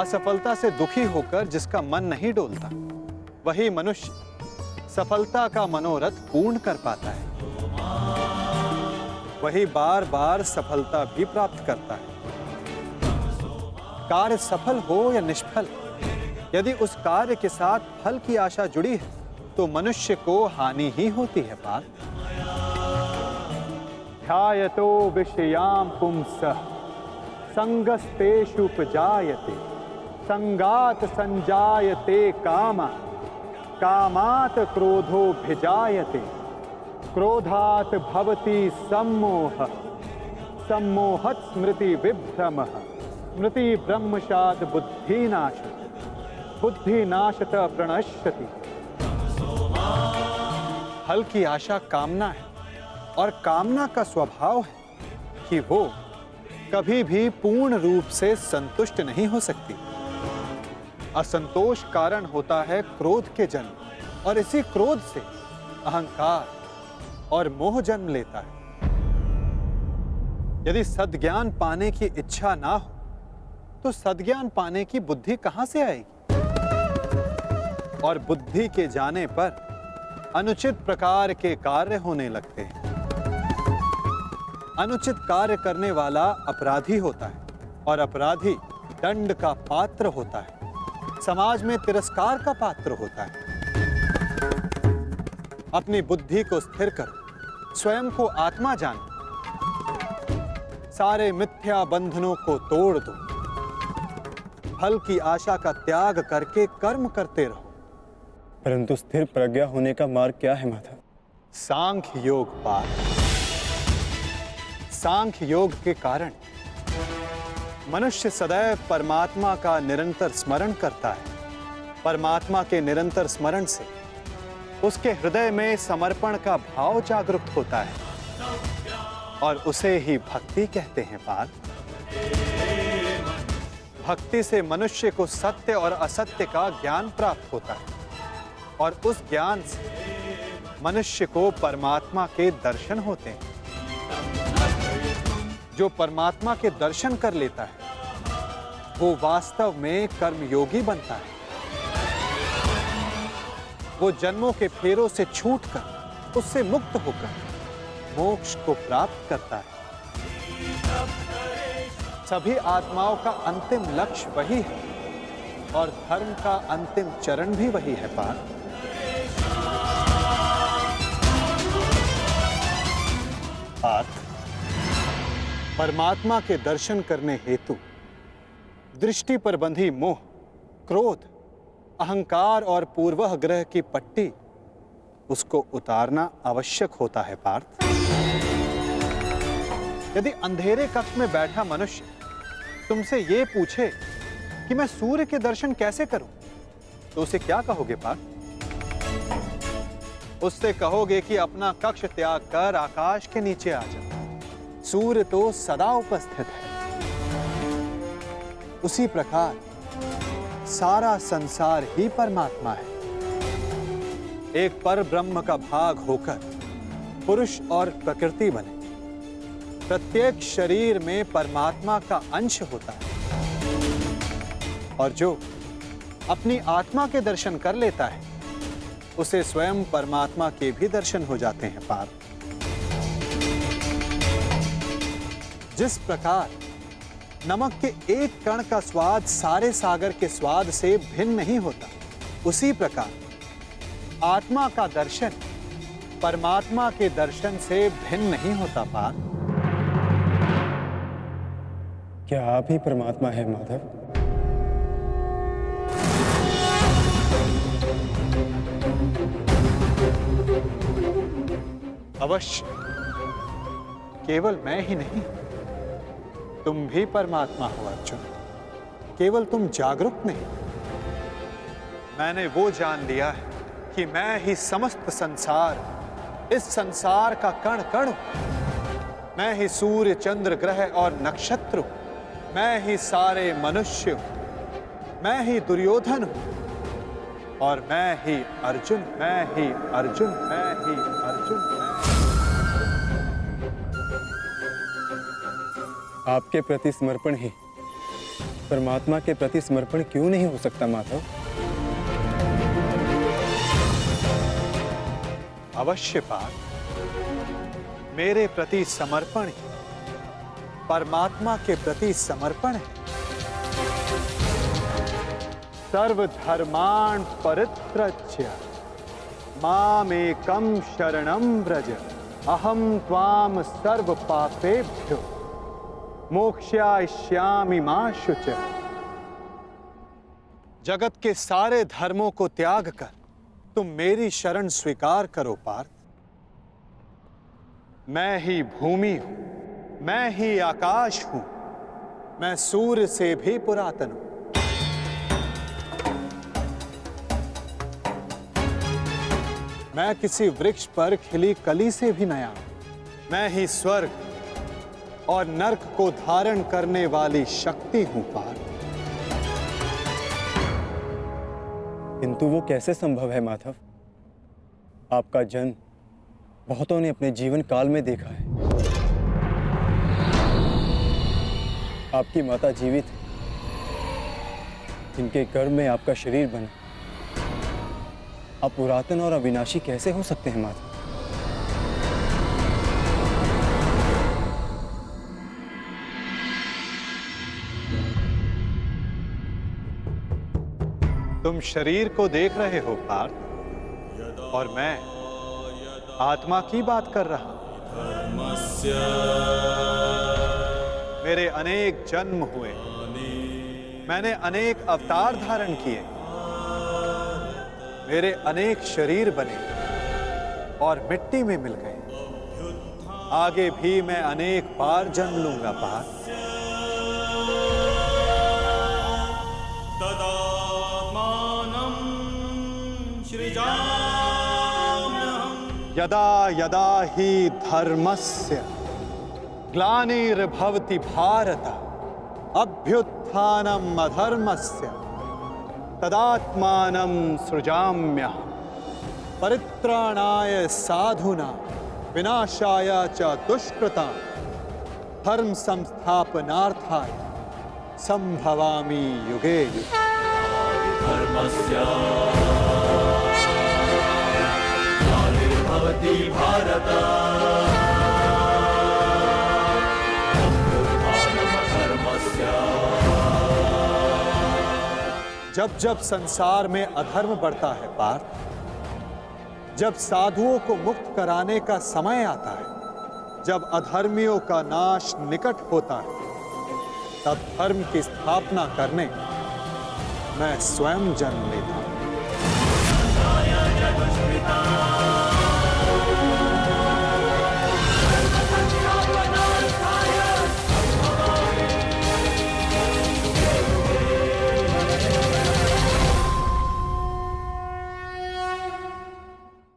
असफलता से दुखी होकर जिसका मन नहीं डोलता, वही मनुष्य सफलता का मनोरथ पूर्ण कर पाता है। वही बार बार सफलता भी प्राप्त करता है। कार्य सफल हो या निष्फल, यदि उस कार्य के साथ फल की आशा जुड़ी है, तो मनुष्य को हानि ही होती है पार्थ। ध्यायतो विषयाम पुंसः संगस्तेषुपजायते संगात संजायते कामा कामात् क्रोधोऽभिजायते क्रोधात् भवति सम्मोहः सम्मोहात् स्मृति विभ्रमः स्मृति ब्रह्मशात् बुद्धिनाशः बुद्धिनाशत प्रणश्यति। फल की आशा कामना है और कामना का स्वभाव है कि वो कभी भी पूर्ण रूप से संतुष्ट नहीं हो सकती। असंतोष कारण होता है क्रोध के जन्म, और इसी क्रोध से अहंकार और मोह जन्म लेता है। यदि सद्ज्ञान पाने की इच्छा ना हो, तो सद्ज्ञान पाने की बुद्धि कहां से आएगी? और बुद्धि के जाने पर अनुचित प्रकार के कार्य होने लगते हैं। अनुचित कार्य करने वाला अपराधी होता है और अपराधी दंड का पात्र होता है, समाज में तिरस्कार का पात्र होता है। अपनी बुद्धि को स्थिर करो, स्वयं को आत्मा जानो, सारे मिथ्या बंधनों को तोड़ दो, फल की आशा का त्याग करके कर्म करते रहो। परंतु स्थिर प्रज्ञा होने का मार्ग क्या है माधव? सांख्य योग पार्थ। सांख्य योग के कारण मनुष्य सदैव परमात्मा का निरंतर स्मरण करता है। परमात्मा के निरंतर स्मरण से उसके हृदय में समर्पण का भाव जागृत होता है और उसे ही भक्ति कहते हैं पार्थ। भक्ति से मनुष्य को सत्य और असत्य का ज्ञान प्राप्त होता है। और उस ज्ञान से मनुष्य को परमात्मा के दर्शन होते हैं। जो परमात्मा के दर्शन कर लेता है वो वास्तव में कर्मयोगी बनता है। वो जन्मों के फेरों से छूटकर, उससे मुक्त होकर मोक्ष को प्राप्त करता है। सभी आत्माओं का अंतिम लक्ष्य वही है और धर्म का अंतिम चरण भी वही है पार्थ। पार्थ, परमात्मा के दर्शन करने हेतु दृष्टि पर बंधी मोह, क्रोध, अहंकार और पूर्वाग्रह की पट्टी उसको उतारना आवश्यक होता है पार्थ। यदि अंधेरे कक्ष में बैठा मनुष्य तुमसे यह पूछे कि मैं सूर्य के दर्शन कैसे करूं, तो उसे क्या कहोगे पार्थ? उससे कहोगे कि अपना कक्ष त्याग कर आकाश के नीचे आ जा, सूर्य तो सदा उपस्थित है। उसी प्रकार सारा संसार ही परमात्मा है। एक पर ब्रह्म का भाग होकर पुरुष और प्रकृति बने। प्रत्येक शरीर में परमात्मा का अंश होता है और जो अपनी आत्मा के दर्शन कर लेता है उसे स्वयं परमात्मा के भी दर्शन हो जाते हैं पार्थ। जिस प्रकार नमक के एक कण का स्वाद सारे सागर के स्वाद से भिन्न नहीं होता, उसी प्रकार आत्मा का दर्शन परमात्मा के दर्शन से भिन्न नहीं होता पार्थ। क्या आप ही परमात्मा है माधव? अवश्य, केवल मैं ही नहीं, तुम भी परमात्मा हो अर्जुन। केवल तुम जागरूक नहीं, मैंने वो जान लिया है कि मैं ही समस्त संसार, इस संसार का कण कण हूं। मैं ही सूर्य, चंद्र, ग्रह और नक्षत्र हूं। मैं ही सारे मनुष्य हूं। मैं ही दुर्योधन हूं और मैं ही अर्जुन, मैं ही अर्जुन, मैं ही अर्जुन। आपके प्रति समर्पण ही परमात्मा के प्रति समर्पण क्यों नहीं हो सकता माधव? अवश्य पार्थ, मेरे प्रति समर्पण ही परमात्मा के प्रति समर्पण है। सर्वधर्मान् परित्यज्य मामेकं शरणं व्रज, अहं त्वां सर्व पापेभ्यो मोक्षयिष्यामि मा शुचः। जगत के सारे धर्मों को त्याग कर तुम मेरी शरण स्वीकार करो पार्थ। मैं ही भूमि हूं, मैं ही आकाश हूं, मैं सूर्य से भी पुरातन हूं। मैं किसी वृक्ष पर खिली कली से भी नया हूं। मैं ही स्वर्ग और नरक को धारण करने वाली शक्ति हूं पार्थ। किंतु वो कैसे संभव है माधव? आपका जन्म बहुतों ने अपने जीवन काल में देखा है। आपकी माता जीवित है, जिनके गर्भ में आपका शरीर बना। आप पुरातन और अविनाशी कैसे हो सकते हैं माधव? तुम शरीर को देख रहे हो पार्थ, और मैं आत्मा की बात कर रहा हूं। मेरे अनेक जन्म हुए, मैंने अनेक अवतार धारण किए, मेरे अनेक शरीर बने और मिट्टी में मिल गए। आगे भी मैं अनेक बार जन्म लूंगा पार्थ। यदा यदा ही धर्मस्य ग्लानिर्भवति भारत, अभ्युत्थानम् अधर्मस्य तदात्मानं सृजाम्यहम्। परित्राणाय साधुना विनाशाय च दुष्कृतां धर्म संस्थापनार्थाय संभवामि युगे युगे। धर्मस्य ग्लानिर्भवति भारत धर्मस्य। जब जब संसार में अधर्म बढ़ता है पार्थ, जब साधुओं को मुक्त कराने का समय आता है, जब अधर्मियों का नाश निकट होता है, तब धर्म की स्थापना करने मैं स्वयं जन्म लेता हूं।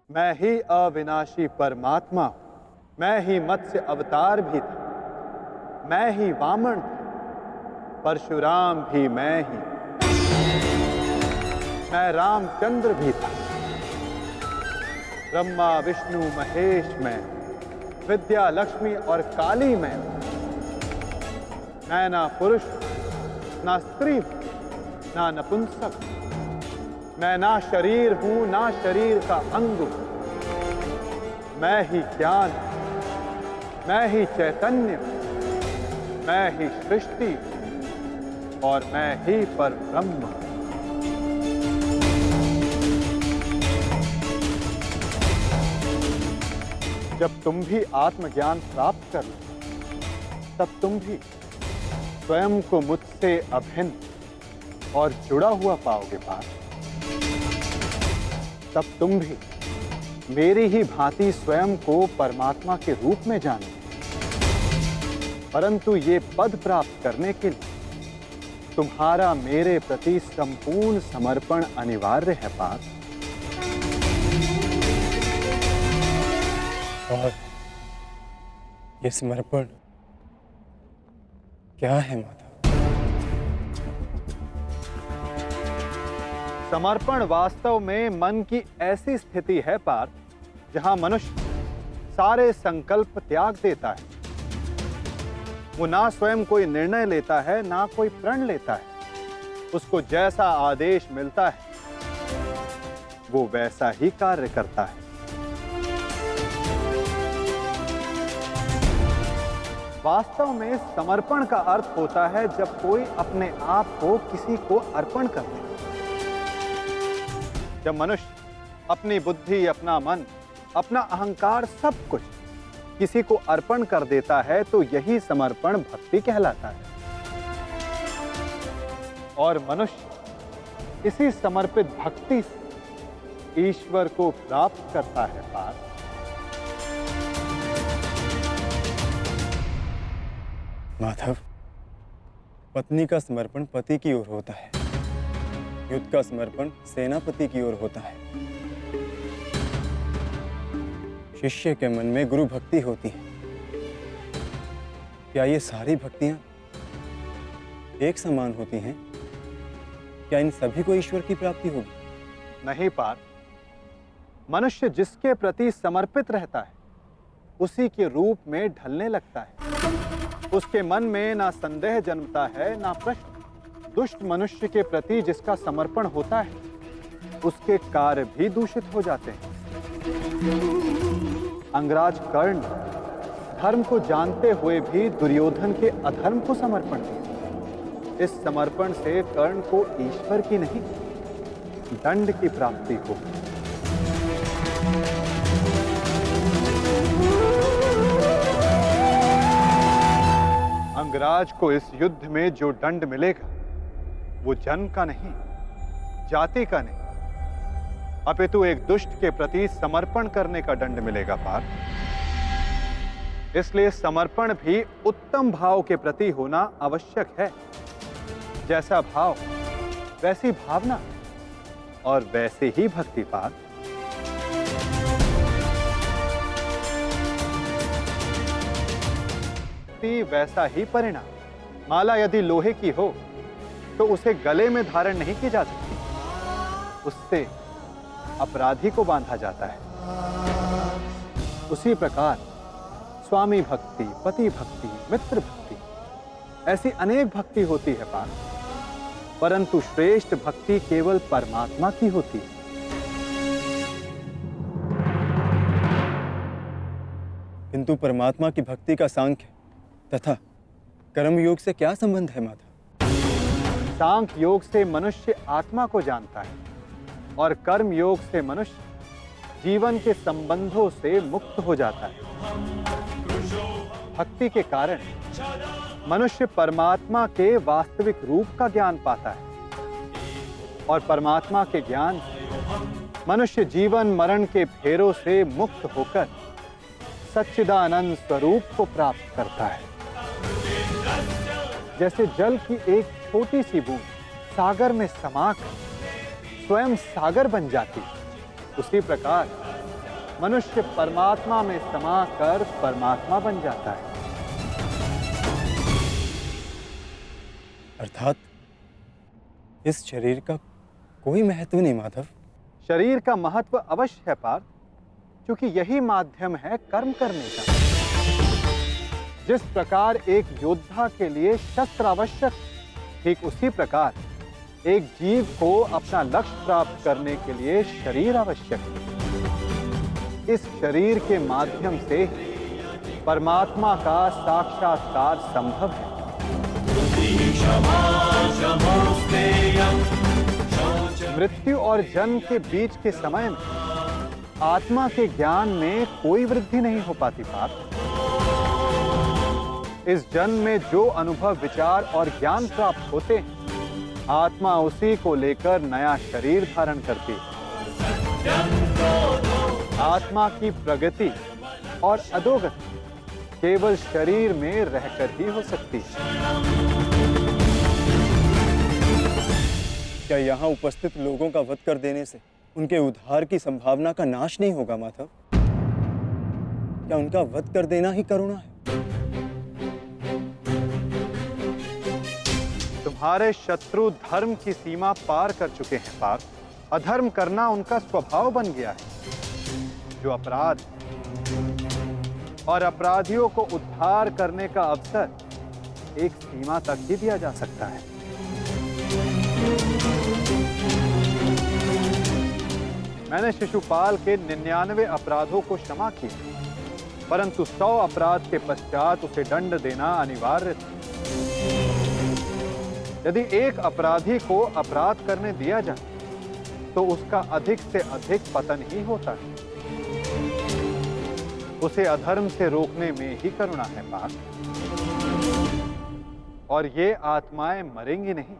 मैं ही अविनाशी परमात्मा हूं, मैं ही मत्स्य अवतार भी था, मैं ही वामन था, परशुराम भी मैं ही, मैं रामचंद्र भी था, ब्रह्मा विष्णु महेश मैं, विद्या लक्ष्मी और काली मैं ना पुरुष ना स्त्री ना नपुंसक, मैं ना शरीर हूं ना शरीर का अंग हूं, मैं ही ज्ञान, मैं ही चैतन्य, मैं ही सृष्टि और मैं ही परब्रह्म। जब तुम भी आत्मज्ञान प्राप्त कर लो, तब तुम भी स्वयं को मुझसे अभिन्न और जुड़ा हुआ पाओगे पार्थ। तब तुम भी मेरी ही भांति स्वयं को परमात्मा के रूप में जानोगे। परंतु ये पद प्राप्त करने के लिए तुम्हारा मेरे प्रति संपूर्ण समर्पण अनिवार्य है पार्थ। और ये समर्पण क्या है माता? समर्पण वास्तव में मन की ऐसी स्थिति है पार्थ, जहां मनुष्य सारे संकल्प त्याग देता है। वो ना स्वयं कोई निर्णय लेता है ना कोई प्रण लेता है। उसको जैसा आदेश मिलता है वो वैसा ही कार्य करता है। वास्तव में समर्पण का अर्थ होता है जब कोई अपने आप को किसी को अर्पण कर दे। जब मनुष्य अपनी बुद्धि, अपना मन, अपना अहंकार, सब कुछ किसी को अर्पण कर देता है तो यही समर्पण भक्ति कहलाता है। और मनुष्य इसी समर्पित भक्ति से ईश्वर को प्राप्त करता है पार्थ। माधव, पत्नी का समर्पण पति की ओर होता है, युद्ध का समर्पण सेनापति की ओर होता है। शिष्य के मन में गुरु भक्ति होती है। क्या ये सारी भक्तियां एक समान होती हैं? क्या इन सभी को ईश्वर की प्राप्ति होगी? नहीं पार्थ, मनुष्य जिसके प्रति समर्पित रहता है उसी के रूप में ढलने लगता है। उसके मन में ना संदेह जन्मता है ना प्रश्न। दुष्ट मनुष्य के प्रति जिसका समर्पण होता है उसके कार्य भी दूषित हो जाते हैं। अंगराज कर्ण धर्म को जानते हुए भी दुर्योधन के अधर्म को समर्पण दिया। इस समर्पण से कर्ण को ईश्वर की नहीं दंड की प्राप्ति होगी। अंगराज को इस युद्ध में जो दंड मिलेगा वो जन्म का नहीं, जाति का नहीं, अपितु एक दुष्ट के प्रति समर्पण करने का दंड मिलेगा पार्थ। इसलिए समर्पण भी उत्तम भाव के प्रति होना आवश्यक है। जैसा भाव वैसी भावना और वैसे ही भक्ति पार्थ। वैसा ही परिणाम। माला यदि लोहे की हो तो उसे गले में धारण नहीं की जा सकती, उससे अपराधी को बांधा जाता है, उसी प्रकार स्वामी भक्ति, पति भक्ति, मित्र भक्ति, ऐसी अनेक भक्ति होती है पार्थ, परंतु श्रेष्ठ भक्ति केवल परमात्मा की होती है। किंतु परमात्मा की भक्ति का सांख्य तथा कर्म योग से क्या संबंध है माधव? सांख्य योग से मनुष्य आत्मा को जानता है और कर्म योग से मनुष्य जीवन के संबंधों से मुक्त हो जाता है। भक्ति के कारण मनुष्य परमात्मा के वास्तविक रूप का ज्ञान पाता है और परमात्मा के ज्ञान से मनुष्य जीवन मरण के फेरों से मुक्त होकर सच्चिदानंद स्वरूप को प्राप्त करता है। जैसे जल की एक छोटी सी बूंद सागर में समाकर स्वयं सागर बन जाती, उसी प्रकार मनुष्य परमात्मा में समाकर परमात्मा बन जाता है। अर्थात इस शरीर का कोई महत्व नहीं माधव। शरीर का महत्व अवश्य है पार्थ, क्योंकि यही माध्यम है कर्म करने का। जिस प्रकार एक योद्धा के लिए शस्त्र आवश्यक, ठीक उसी प्रकार एक जीव को अपना लक्ष्य प्राप्त करने के लिए शरीर आवश्यक है। इस शरीर के माध्यम से परमात्मा का साक्षात्कार संभव है। मृत्यु और जन्म के बीच के समय में आत्मा के ज्ञान में कोई वृद्धि नहीं हो पाती पार्थ। इस जन्म में जो अनुभव, विचार और ज्ञान प्राप्त होते हैं, आत्मा उसी को लेकर नया शरीर धारण करती है। आत्मा की प्रगति और अधोगति केवल शरीर में रहकर ही हो सकती है। क्या यहाँ उपस्थित लोगों का वध कर देने से उनके उद्धार की संभावना का नाश नहीं होगा माधव? क्या उनका वध कर देना ही करुणा है? तुम्हारे शत्रु धर्म की सीमा पार कर चुके हैं पार्थ। अधर्म करना उनका स्वभाव बन गया है। जो अपराध और अपराधियों को उद्धार करने का अवसर एक सीमा तक ही दिया जा सकता है। मैंने शिशुपाल के 99 अपराधों को क्षमा किया, परंतु 100 अपराध के पश्चात उसे दंड देना अनिवार्य था। यदि एक अपराधी को अपराध करने दिया जाए तो उसका अधिक से अधिक पतन ही होता है। उसे अधर्म से रोकने में ही करुणा है पार्थ। और ये आत्माएं मरेंगी नहीं,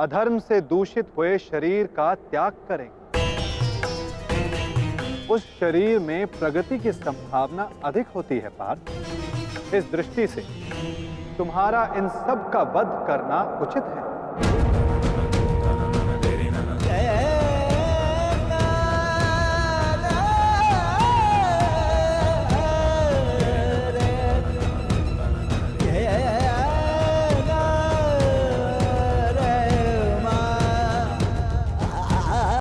अधर्म से दूषित हुए शरीर का त्याग करेंगे। उस शरीर में प्रगति की संभावना अधिक होती है पार्थ। इस दृष्टि से तुम्हारा इन सब का वध करना उचित है।